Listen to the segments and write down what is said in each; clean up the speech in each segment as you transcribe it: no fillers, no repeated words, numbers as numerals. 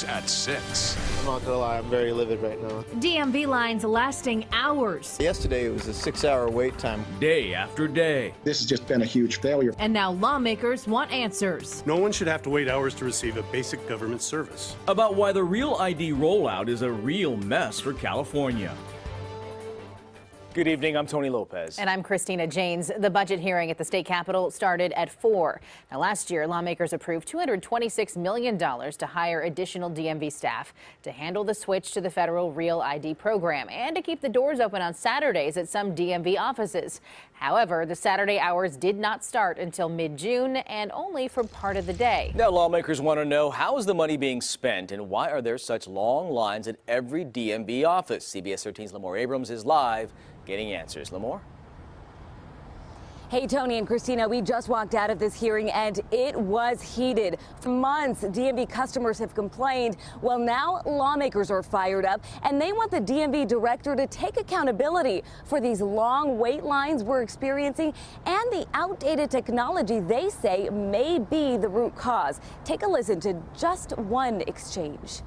At 6. I'm not gonna lie, I'm very livid right now. DMV lines lasting hours. Yesterday, it was a 6-hour wait time. Day after day. This has just been a huge failure. And now lawmakers want answers. No one should have to wait hours to receive a basic government service. About why the Real ID rollout is a real mess for California. Good evening, I'm Tony Lopez. And I'm Christina Janes. The budget hearing at the state capitol started at 4. Now, last year, lawmakers approved $226 million to hire additional DMV staff to handle the switch to the federal Real ID program and to keep the doors open on Saturdays at some DMV offices. However, the Saturday hours did not start until mid-June and only for part of the day. Now, lawmakers want to know, how is the money being spent and why are there such long lines at every DMV office? CBS 13's Lamore Abrams is live getting answers. Lamore? Hey, Tony and Christina, we just walked out of this hearing and it was heated. For months, DMV customers have complained. Well, now lawmakers are fired up and they want the DMV director to take accountability for these long wait lines we're experiencing and the outdated technology they say may be the root cause. Take a listen to just one exchange.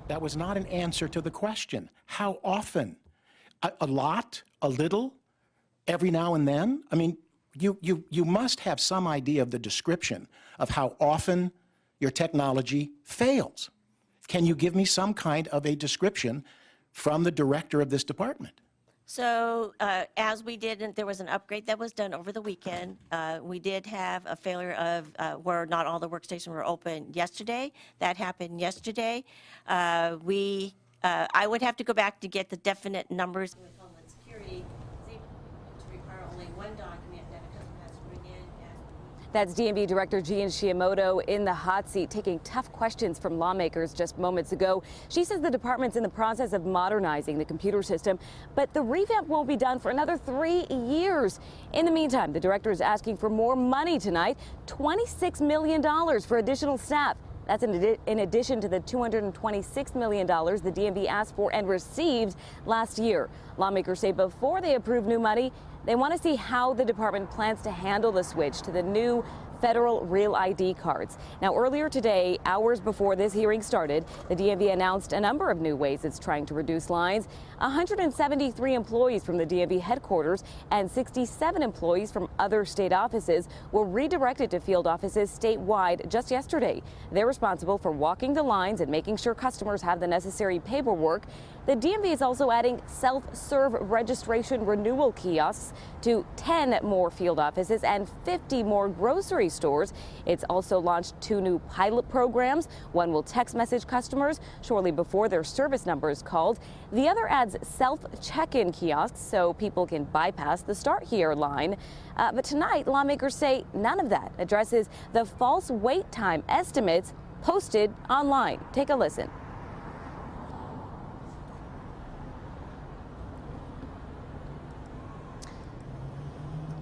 That was not an answer to the question. How often? A lot? A little? Every now and then? I mean, you must have some idea of the description of how often your technology fails. Can you give me some kind of a description from the director of this department? So as we did, and there was an upgrade that was done over the weekend. We did have a failure of where not all the workstations were open yesterday. That happened yesterday. I would have to go back to get the definite numbers. With Homeland Security, it's able to require only one document that a customer has to bring in. That's DMV Director Gian Shiamoto in the hot seat, taking tough questions from lawmakers just moments ago. She says the department's in the process of modernizing the computer system, but the revamp won't be done for another 3 years. In the meantime, the director is asking for more money tonight, $26 million for additional staff. That's in addition to the $226 million the DMV asked for and received last year. Lawmakers say before they approve new money, they want to see how the department plans to handle the switch to the new federal Real ID cards. Now, earlier today, hours before this hearing started, the DMV announced a number of new ways it's trying to reduce lines. 173 employees from the DMV headquarters and 67 employees from other state offices were redirected to field offices statewide just yesterday. They're responsible for walking the lines and making sure customers have the necessary paperwork. The DMV is also adding self-serve registration renewal kiosks to 10 more field offices and 50 more grocery stores. It's also launched 2 new pilot programs. One will text message customers shortly before their service number is called. The other adds self-check-in kiosks so people can bypass the Start Here line. But tonight, lawmakers say none of that addresses the false wait time estimates posted online. Take a listen.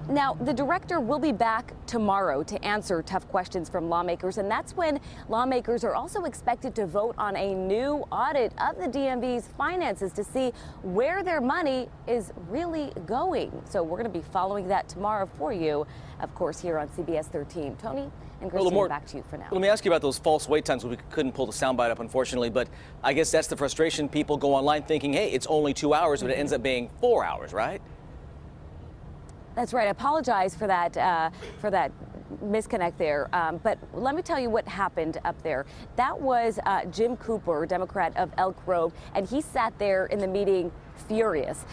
Now, the director will be back tomorrow to answer tough questions from lawmakers, and that's when lawmakers are also expected to vote on a new audit of the DMV's finances to see where their money is really going. So we're going to be following that tomorrow for you, of course, here on CBS 13. Tony and Christine, back to you for now. Let me ask you about those false wait times. We couldn't pull the soundbite up, unfortunately, but I guess that's the frustration. People go online thinking, hey, it's only 2 hours, but it ends up being 4 hours, right? That's right. I apologize for that misconnect there. But let me tell you what happened up there. That was Jim Cooper, Democrat of Elk Grove, and he sat there in the meeting furious.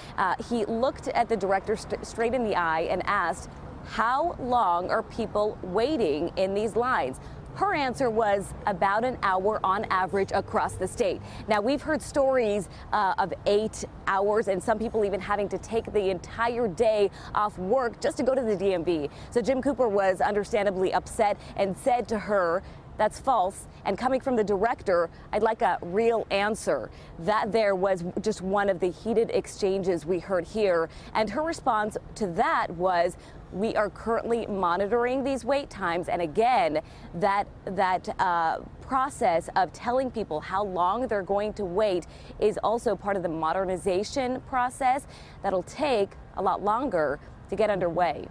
He looked at the director straight in the eye and asked, how long are people waiting in these lines? Her answer was about an hour on average across the state. Now, we've heard stories of 8 hours and some people even having to take the entire day off work just to go to the DMV. So Jim Cooper was understandably upset and said to her, that's false. And coming from the director, I'd like a real answer. That there was just one of the heated exchanges we heard here. And her response to that was, we are currently monitoring these wait times. And again, that process of telling people how long they're going to wait is also part of the modernization process that'll take a lot longer to get underway.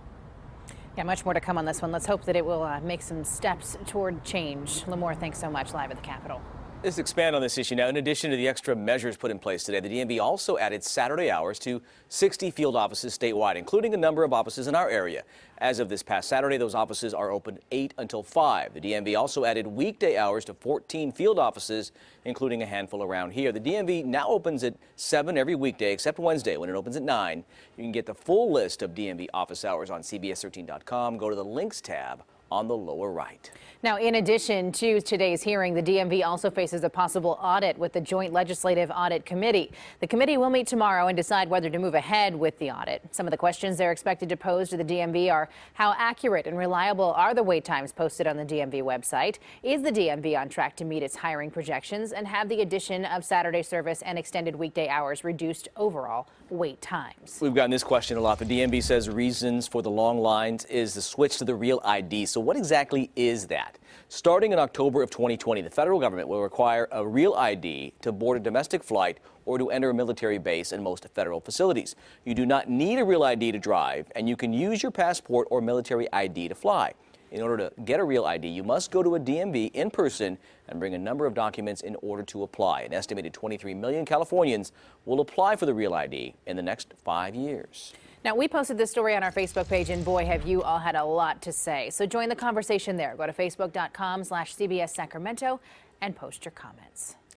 Yeah, much more to come on this one. Let's hope that it will make some steps toward change. Lamore, thanks so much, live at the Capitol. Let's expand on this issue now. In addition to the extra measures put in place today, the DMV also added Saturday hours to 60 field offices statewide, including a number of offices in our area. As of this past Saturday, those offices are open 8 until 5. The DMV also added weekday hours to 14 field offices, including a handful around here. The DMV now opens at 7 every weekday, except Wednesday when it opens at 9. You can get the full list of DMV office hours on CBS13.com. Go to the links tab on the lower right. Now, in addition to today's hearing, the DMV also faces a possible audit with the Joint Legislative Audit Committee. The committee will meet tomorrow and decide whether to move ahead with the audit. Some of the questions they're expected to pose to the DMV are: how accurate and reliable are the wait times posted on the DMV website? Is the DMV on track to meet its hiring projections? And have the addition of Saturday service and extended weekday hours reduced overall wait times? We've gotten this question a lot. The DMV says reasons for the long lines is the switch to the Real ID. So what exactly is that? Starting in October of 2020, the federal government will require a Real ID to board a domestic flight or to enter a military base in most federal facilities. You do not need a Real ID to drive, and you can use your passport or military ID to fly. In order to get a Real ID, you must go to a DMV in person and bring a number of documents in order to apply. An estimated 23 million Californians will apply for the Real ID in the next 5 years. Now, we posted this story on our Facebook page, and boy, have you all had a lot to say. So join the conversation there. Go to facebook.com/CBS Sacramento and post your comments.